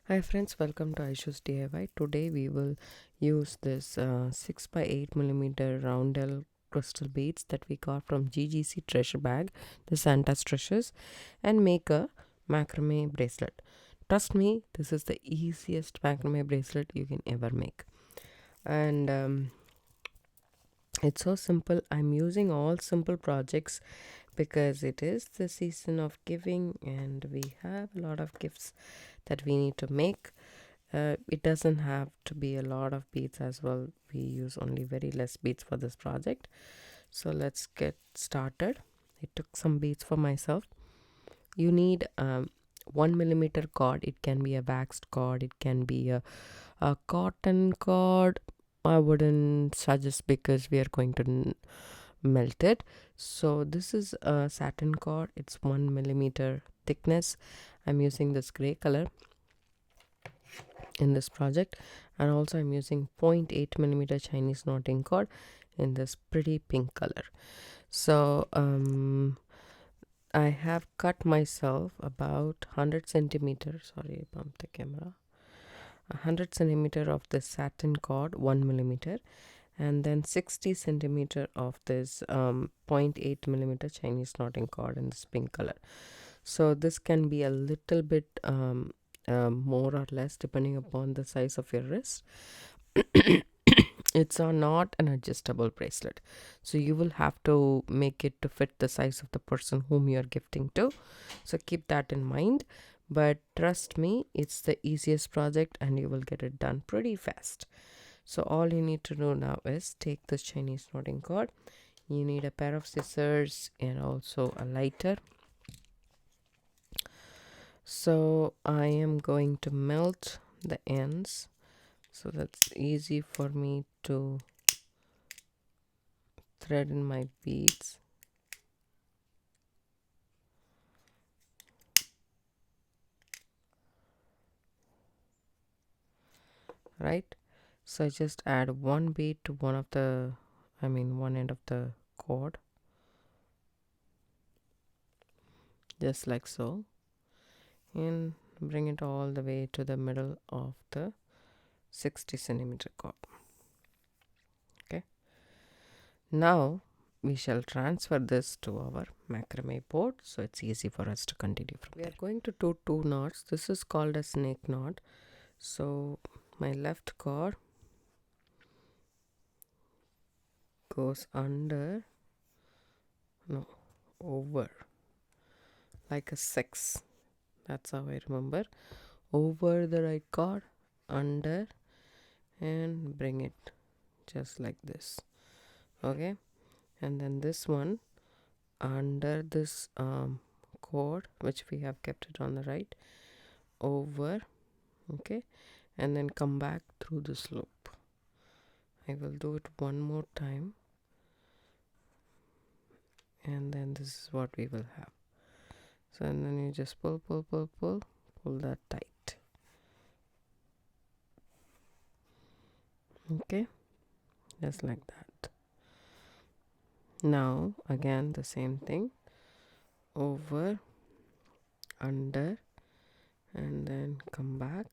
Hi friends, welcome to iShoes DIY. Today we will use this 6 by 8 millimeter roundel crystal beads that we got from GGC Treasure Bag, the Santa's treasures, and make a macrame bracelet. Trust me, this is the easiest macrame bracelet you can ever make. And it's so simple. I'm using all simple projects because it is the season of giving and we have a lot of gifts that we need to make. It doesn't have to be a lot of beads as well. We use only very less beads for this project. So let's get started. I took some beads for myself. You need 1 millimeter cord. It can be a waxed cord. It can be a cotton cord. I wouldn't suggest because we are going to melt it. So this is a satin cord. It's 1 millimeter thickness. I'm using this gray color in this project, and also I'm using 0.8 millimeter Chinese knotting cord in this pretty pink color. So I have cut myself about 100 centimeters. Sorry, I bumped the camera. 100 centimeter of this satin cord, 1 millimeter, and then 60 centimeter of this 0.8 millimeter Chinese knotting cord in this pink color. So this can be a little bit more or less depending upon the size of your wrist. It's not an adjustable bracelet, so you will have to make it to fit the size of the person whom you are gifting to. So keep that in mind, but trust me, it's the easiest project and you will get it done pretty fast. So all you need to do now is take this Chinese knotting cord. You need a pair of scissors and also a lighter. So I am going to melt the ends, so that's easy for me to thread in my beads. Right, so I just add one bead to one end of the cord, just like so, and bring it all the way to the middle of the 60 centimeter cord. Okay, now we shall transfer this to our macrame board so it's easy for us to continue from there. We are going to do two knots. This is called a snake knot. So my left cord goes over like a 6. That's how I remember. Over the right cord, under, and bring it just like this. Okay, and then this one under this cord, which we have kept it on the right, over. Okay, and then come back through this loop. I will do it one more time, and then this is what we will have. So and then you just pull that tight. Okay, just like that. Now again the same thing, over, under, and then come back.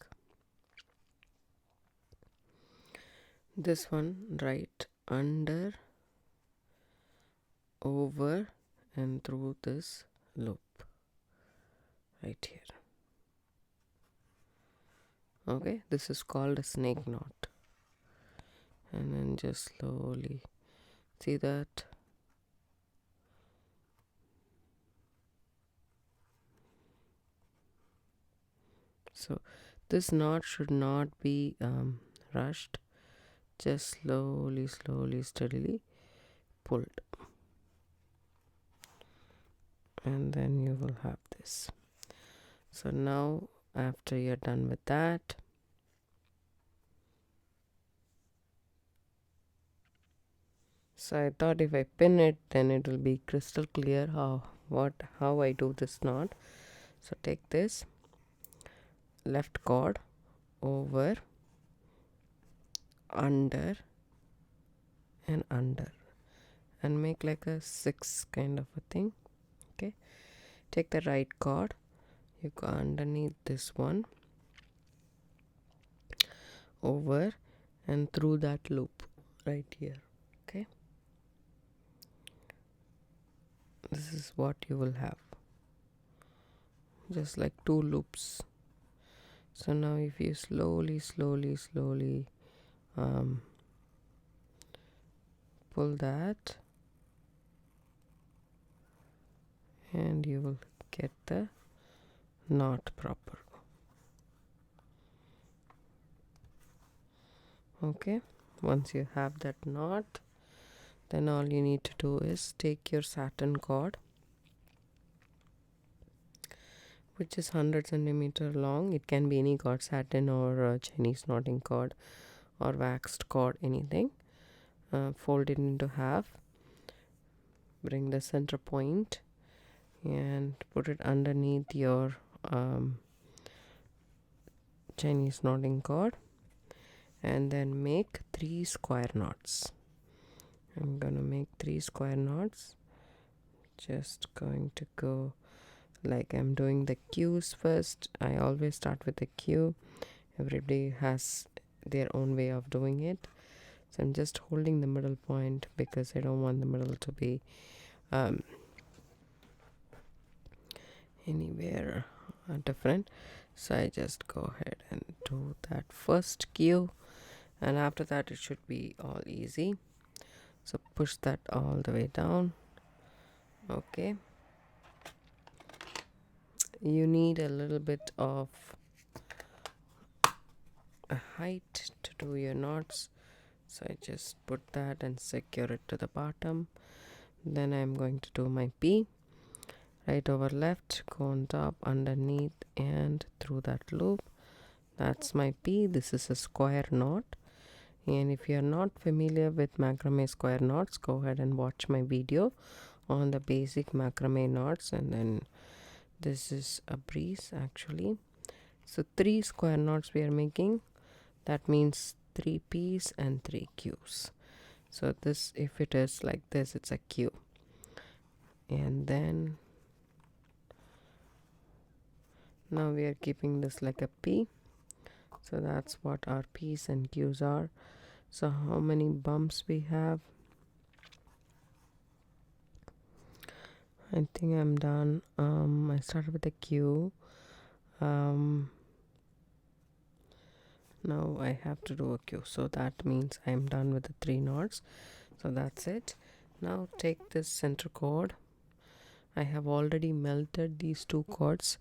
This one right, under, over, and through this loop right here. Okay, this is called a snake knot. And then just slowly, see that? So this knot should not be rushed, just slowly steadily pulled, and then you will have this. So now after you're done with that, so I thought if I pin it, then it will be crystal clear how I do this knot. So take this left cord, over, under, and under, and make like a 6 kind of a thing. Okay, take the right cord, you go underneath this one, over and through that loop right here. Okay, this is what you will have, just like 2 loops. So now if you slowly pull that, and you will get the knot proper. Okay, once you have that knot, then all you need to do is take your satin cord, which is 100 centimeter long. It can be any cord, satin or Chinese knotting cord or waxed cord, anything. Fold it into half, bring the center point and put it underneath your Chinese knotting cord, and then make 3 square knots. I'm gonna make 3 square knots. Just going to go like I'm doing the Q's first. I always start with the Q. Everybody has their own way of doing it. So I'm just holding the middle point because I don't want the middle to be anywhere different. So I just go ahead and do that first Q, and after that it should be all easy. So push that all the way down. Okay, you need a little bit of a height to do your knots, so I just put that and secure it to the bottom. Then I'm going to do my P, right over left, go on top, underneath and through that loop. That's my P. This is a square knot, and if you're not familiar with macrame square knots, go ahead and watch my video on the basic macrame knots. And then this is a breeze actually. So 3 square knots we are making. That means 3 P's and 3 Q's. So this, if it is like this, it's a Q. And then now we are keeping this like a P. So that's what our P's and Q's are. So how many bumps we have? I think I'm done. I started with a Q. Now I have to do a Q, so that means I'm done with the 3 knots. So that's it. Now take this center cord. I have already melted these 2 cords,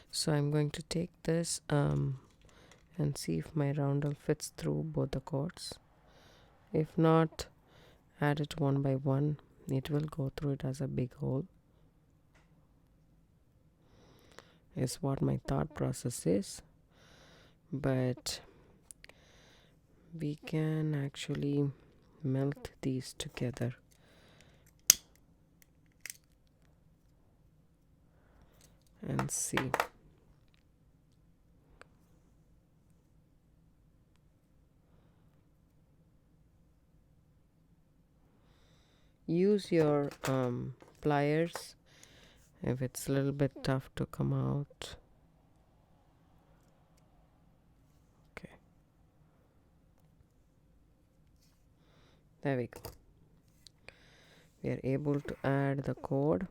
so I'm going to take this and see if my roundel fits through both the cords. If not, add it one by one. It will go through it as a big hole, is what my thought process is. But we can actually melt these together. And see. Use your pliers if it's a little bit tough to come out. Okay. There we go. We are able to add the cord.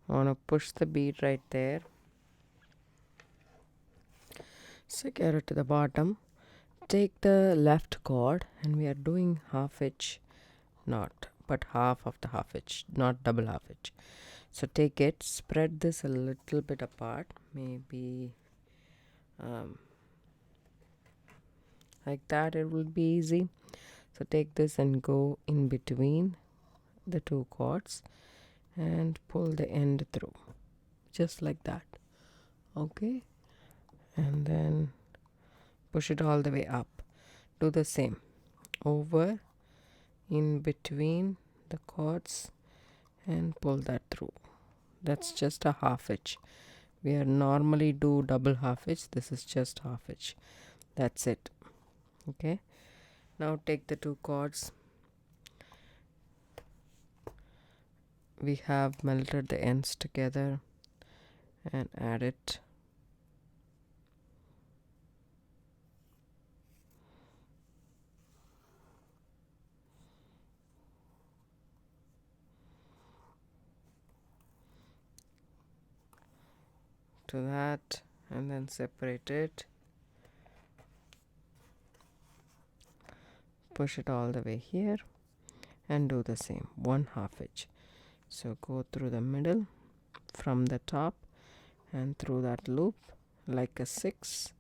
I want to push the bead right there. Secure it to the bottom. Take the left cord, and we are doing half hitch knot, but half of the half hitch, not double half hitch. So take it, spread this a little bit apart, maybe like that, it will be easy. So take this and go in between the 2 cords and pull the end through, just like that. Okay, and then push it all the way up. Do the same over, in between the cords, and pull that through. That's just a half hitch. We are normally do double half hitch. This is just half hitch. That's it. Okay, now take the 2 cords. We have melted the ends together. and add it. To that, and then separate it, push it all the way here, and do the same 1/2 inch. So go through the middle from the top and through that loop like a 6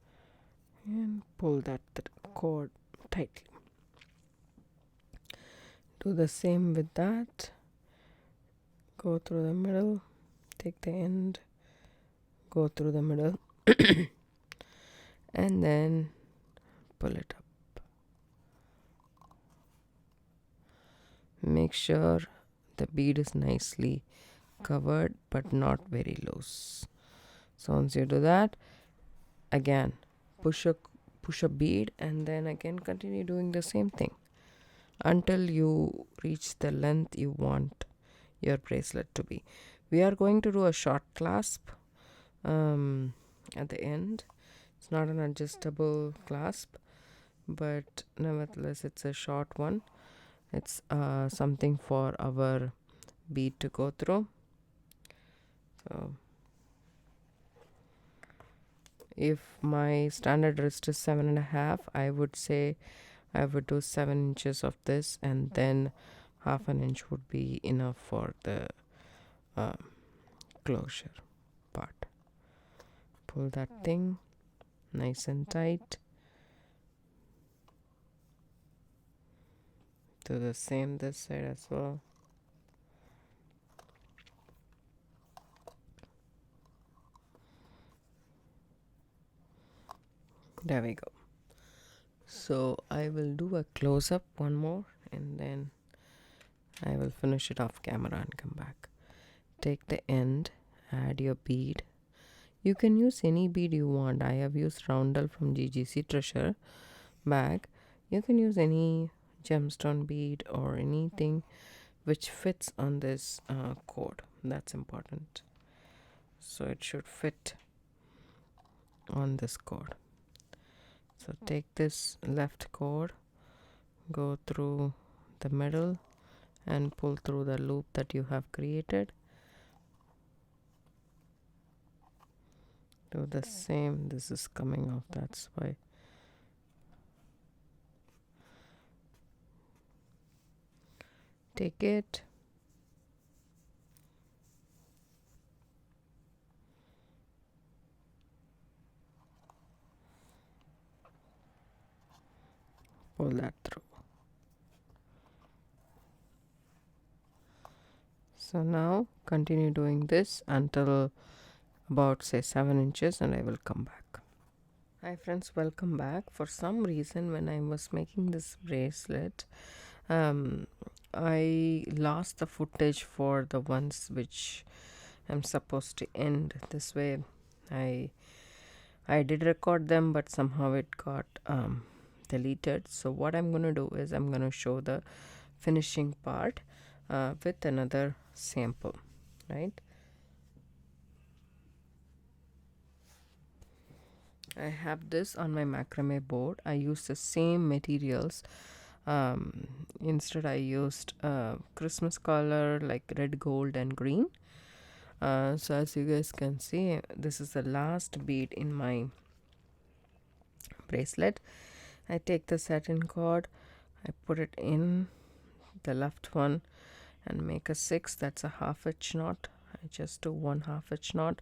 and pull that cord tightly. Do the same with that. Go through the middle, take the end, go through the middle and then pull it up. Make sure the bead is nicely covered but not very loose. So once you do that, again push a bead and then again continue doing the same thing until you reach the length you want your bracelet to be. We are going to do a short clasp at the end. It's not an adjustable clasp, but nevertheless it's a short one. It's something for our bead to go through. So if my standard wrist is 7.5, I would say I would do 7 inches of this, and then 1/2 inch would be enough for the closure part. Pull that thing nice and tight. Do the same this side as well. There we go. So I will do a close-up one more and then I will finish it off camera and come back. Take the end, add your bead. You can use any bead you want. I have used roundel from Ggc'sTreasureBag. You can use any gemstone bead or anything which fits on this cord. That's important. So it should fit on this cord. So take this left cord, go through the middle and pull through the loop that you have created. Do the same. This is coming off, that's why. Take it, pull that through. So now continue doing this until about say 7 inches and I will come back. Hi friends, welcome back. For some reason when I was making this bracelet, I lost the footage for the ones which I'm supposed to end this way. I did record them, but somehow it got deleted. So what I'm going to do is I'm going to show the finishing part with another sample, right? I have this on my macrame board. I used the same materials. Instead I used Christmas color like red, gold and green. So as you guys can see, this is the last bead in my bracelet. I take the satin cord, I put it in the left one and make a 6. That's a 1/2 inch knot. I just do 1/2 inch knot,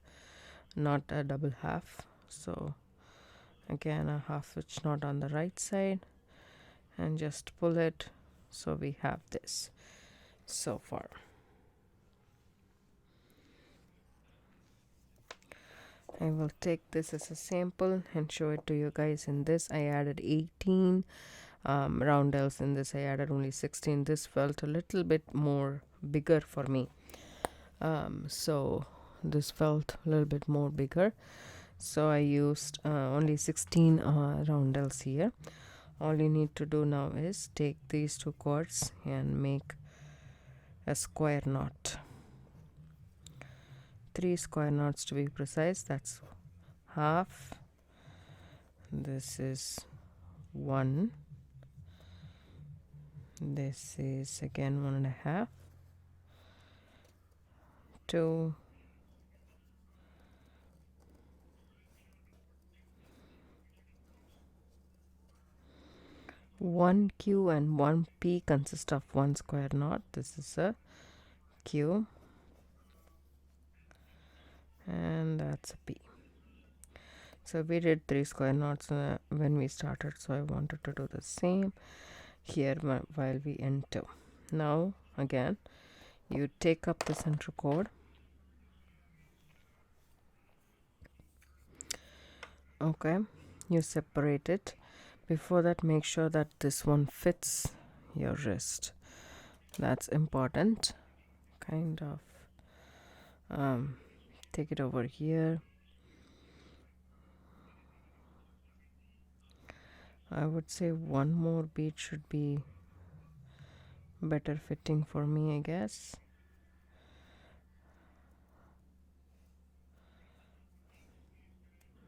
not a double half. So again a 1/2 inch knot on the right side and just pull it. So we have this so far. I will take this as a sample and show it to you guys. In this I added 18 roundels. In this I added only 16. This felt a little bit more bigger for me, so this felt a little bit more bigger, so I used only 16 roundels here. All you need to do now is take these 2 cords and make a square knot. 3 square knots to be precise. That's half. This is 1. This is again 1.5. 2. 1 Q and 1 P consist of 1 square knot. This is a Q and that's a P. So we did 3 square knots when we started, so I wanted to do the same here while we end 2. Now again you take up the center cord. Okay, you separate it. Before that, make sure that this one fits your wrist. That's important. Kind of take it over here. I would say one more bead should be better fitting for me, I guess.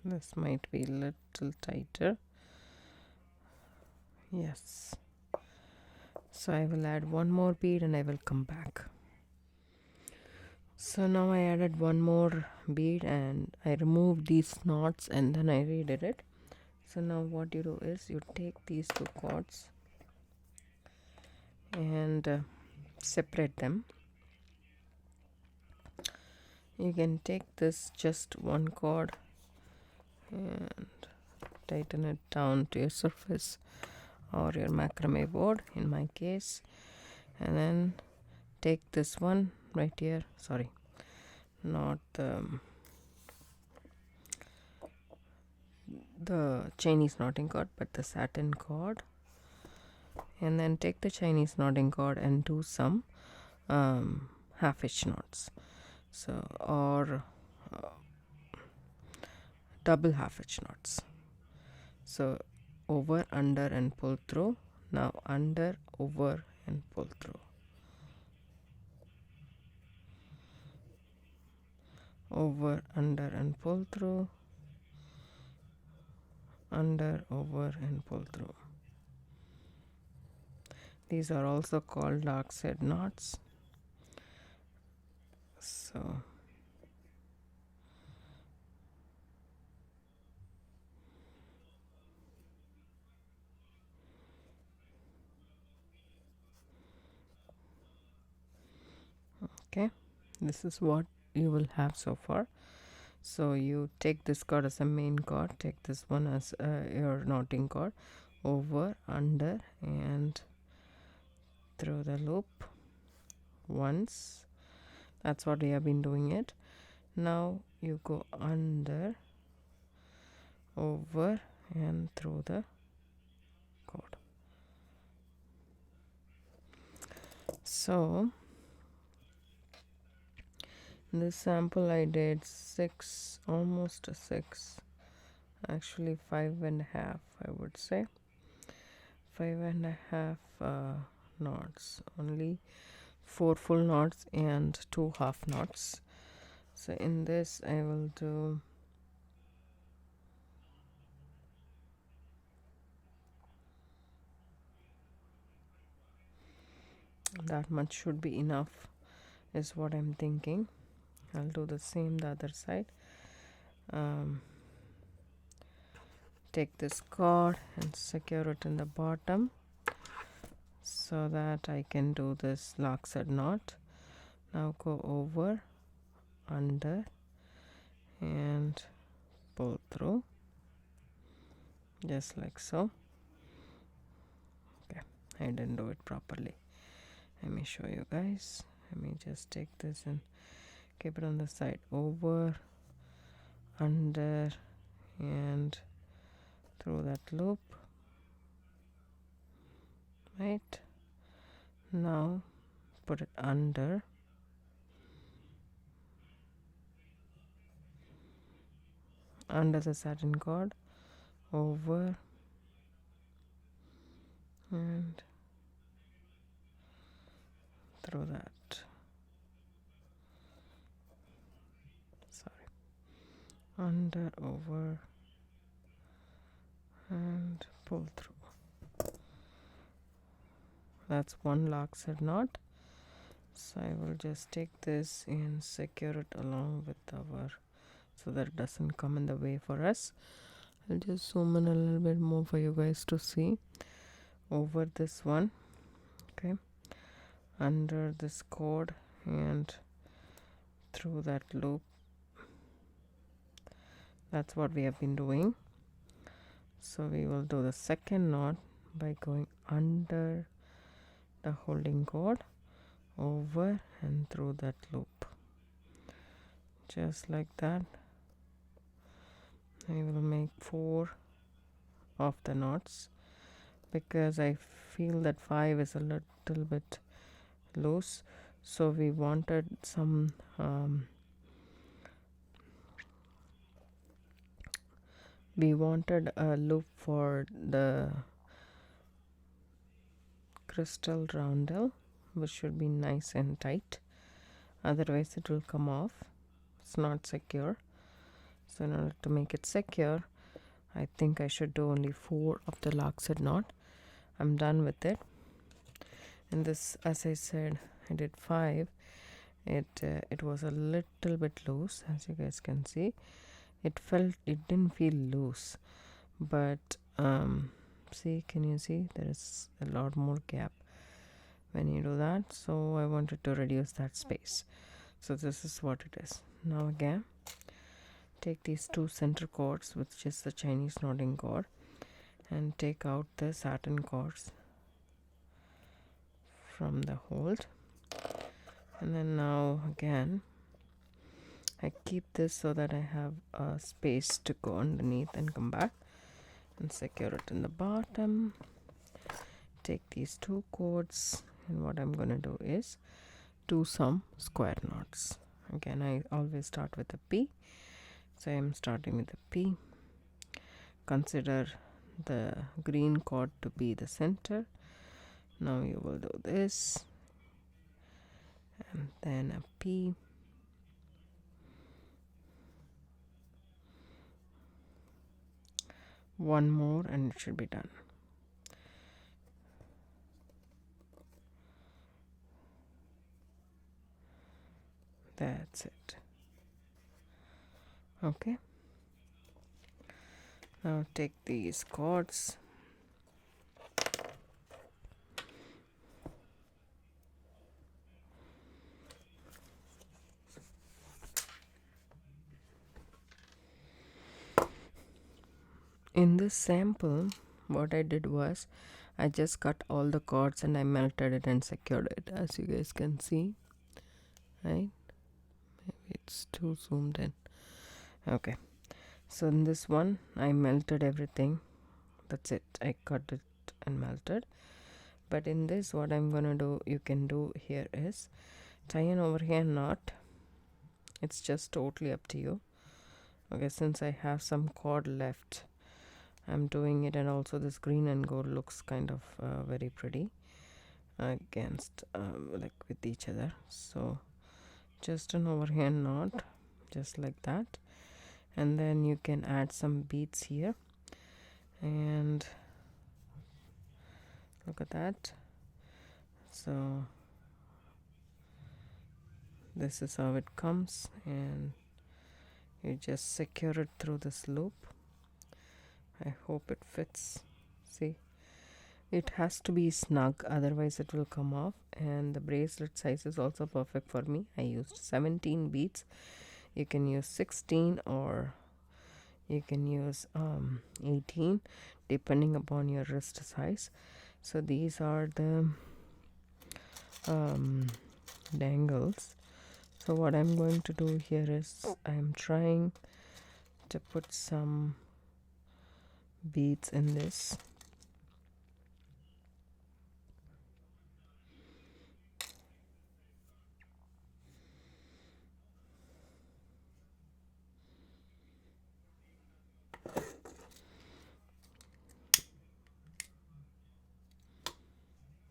This might be a little tighter. Yes. So I will add one more bead and I will come back. So now I added one more bead and I removed these knots and then I redid it. So now what you do is you take these 2 cords and separate them. You can take this just one cord and tighten it down to your surface or your macrame board in my case, and then take this one right here, sorry, not the Chinese knotting cord but the satin cord, and then take the Chinese knotting cord and do some half hitch knots, so or double half hitch knots. So over, under and pull through. Now under, over and pull through. Over, under and pull through. Under, over and pull through. These are also called dark side knots. So okay, this is what you will have so far. So you take this cord as a main cord, take this one as your knotting cord, over, under and through the loop once. That's what we have been doing it. Now you go under, over and through the cord. So in this sample I did 6, almost a 6, actually 5.5, I would say 5.5 knots, only 4 full knots and 2 half knots. So in this I will do that much should be enough is what I'm thinking. I'll do the same the other side. Take this cord and secure it in the bottom so that I can do this lockset knot. Now go over, under and pull through just like so. Okay, I didn't do it properly. Let me show you guys. Let me just take this and keep it on the side. Over, under and through that loop. Right, now put it under, the satin cord, over and through that. under, over, and pull through. That's one lockside knot. So I will just take this and secure it along with our, so that it doesn't come in the way for us. I'll just zoom in a little bit more for you guys to see. Over this one, okay, under this cord and through that loop. That's what we have been doing. So we will do the second knot by going under the holding cord, over and through that loop, just like that. I will make 4 of the knots because I feel that 5 is a little bit loose, so we wanted some we wanted a loop for the crystal roundel, which should be nice and tight, otherwise it will come off. It's not secure. So in order to make it secure, I think I should do only 4 of the lockside knot. I'm done with it. And this, as I said, I did 5. It was a little bit loose, as you guys can see. It didn't feel loose, but see, can you see there is a lot more gap when you do that? So I wanted to reduce that space. So this is what it is. Now again, take these 2 center cords, which is the Chinese knotting cord, and take out the satin cords from the hold. And then now again, I keep this so that I have a space to go underneath and come back and secure it in the bottom. Take these 2 cords, and what I'm going to do is do some square knots. Again, I always start with a P, so I'm starting with a P. Consider the green cord to be the center. Now you will do this, and then a P, one more, and it should be done. That's it. Okay, now take these cords, in this sample what I did was I just cut all the cords and I melted it and secured it, as you guys can see, right? Maybe it's too zoomed in. Okay, so in this one I melted everything. That's it, I cut it and melted. But in this, what I'm gonna do, you can do here is tie an overhand knot. It's just totally up to you. Okay, since I have some cord left, I'm doing it, and also this green and gold looks kind of very pretty against like with each other. So just an overhand knot, just like that, and then you can add some beads here, and look at that. So this is how it comes, and you just secure it through this loop. I hope it fits. See, it has to be snug, otherwise it will come off. And the bracelet size is also perfect for me. I used 17 beads. You can use 16 or you can use 18 depending upon your wrist size. So these are the dangles. So what I'm going to do here is I'm trying to put some beads in this.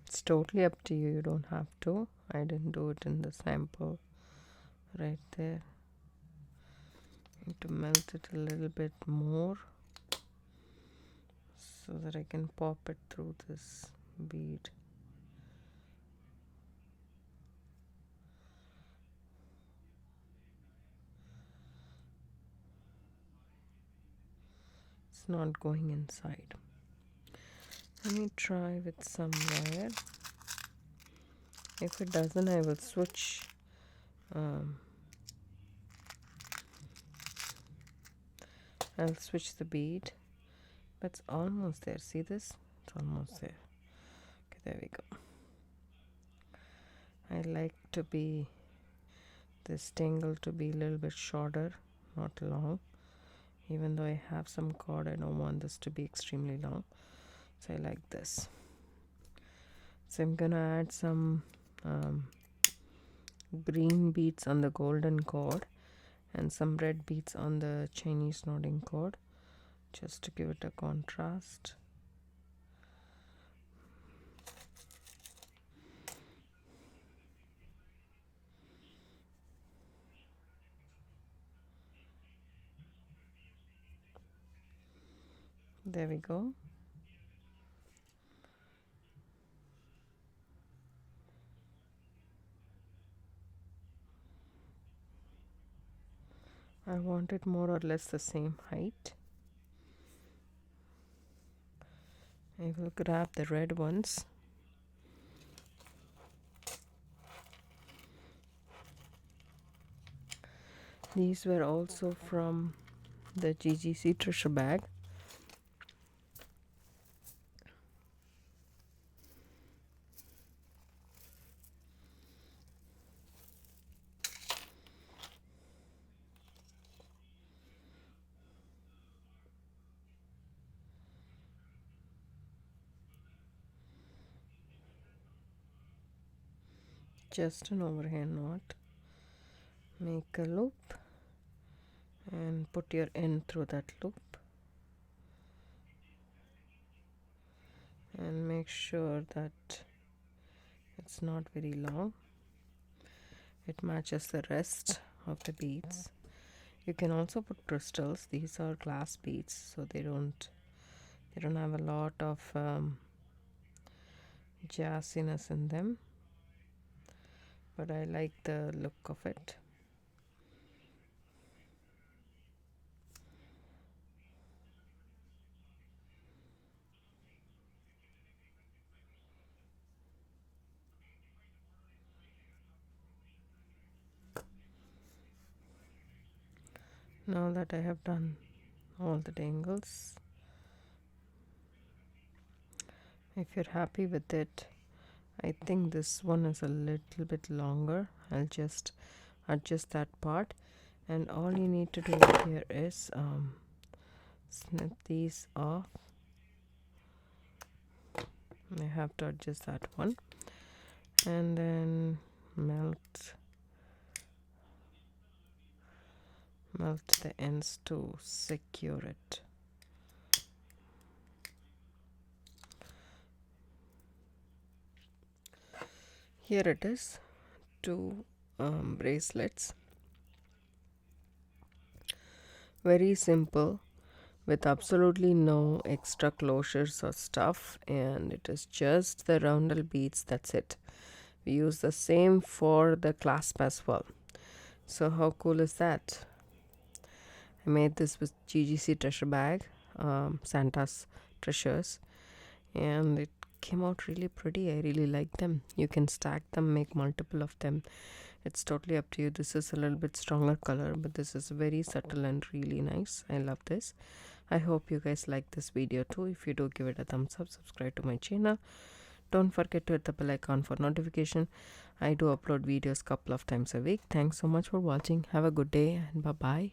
It's totally up to you, you don't have to. I didn't do it in the sample right there. Need to melt it a little bit more so that I can pop it through this bead. It's not going inside. Let me try with some wire. If it doesn't, I will switch. I'll switch the bead. But it's almost there. See this? It's almost there. Okay, there we go. I like to be this tangle to be a little bit shorter, not long. Even though I have some cord, I don't want this to be extremely long. So I like this. So I'm gonna add some green beads on the golden cord and some red beads on the Chinese knotting cord, just to give it a contrast. There we go. I want it more or less the same height. I will grab the red ones. These were also from the GGC Treasure bag. Just an overhand knot. Make a loop and put your end through that loop, and make sure that it's not very long. It matches the rest of the beads. You can also put crystals. These are glass beads, so they don't have a lot of jazziness in them, but I like the look of it. Now that I have done all the dangles, if you're happy with it, I think this one is a little bit longer. I'll just adjust that part, and all you need to do here is snip these off. I have to adjust that one, and then melt the ends to secure it. Here it is, 2 bracelets. Very simple, with absolutely no extra closures or stuff, and it is just the roundel beads. That's it. We use the same for the clasp as well. So how cool is that? I made this with GGC Treasure bag, Santa's treasures, and it came out really pretty. I really like them. You can stack them, make multiple of them. It's totally up to you. This is a little bit stronger color, but this is very subtle and really nice. I love this. I hope you guys like this video too. If you do, give it a thumbs up, subscribe to my channel. Don't forget to hit the bell icon for notification. I do upload videos couple of times a week. Thanks so much for watching. Have a good day, and bye bye.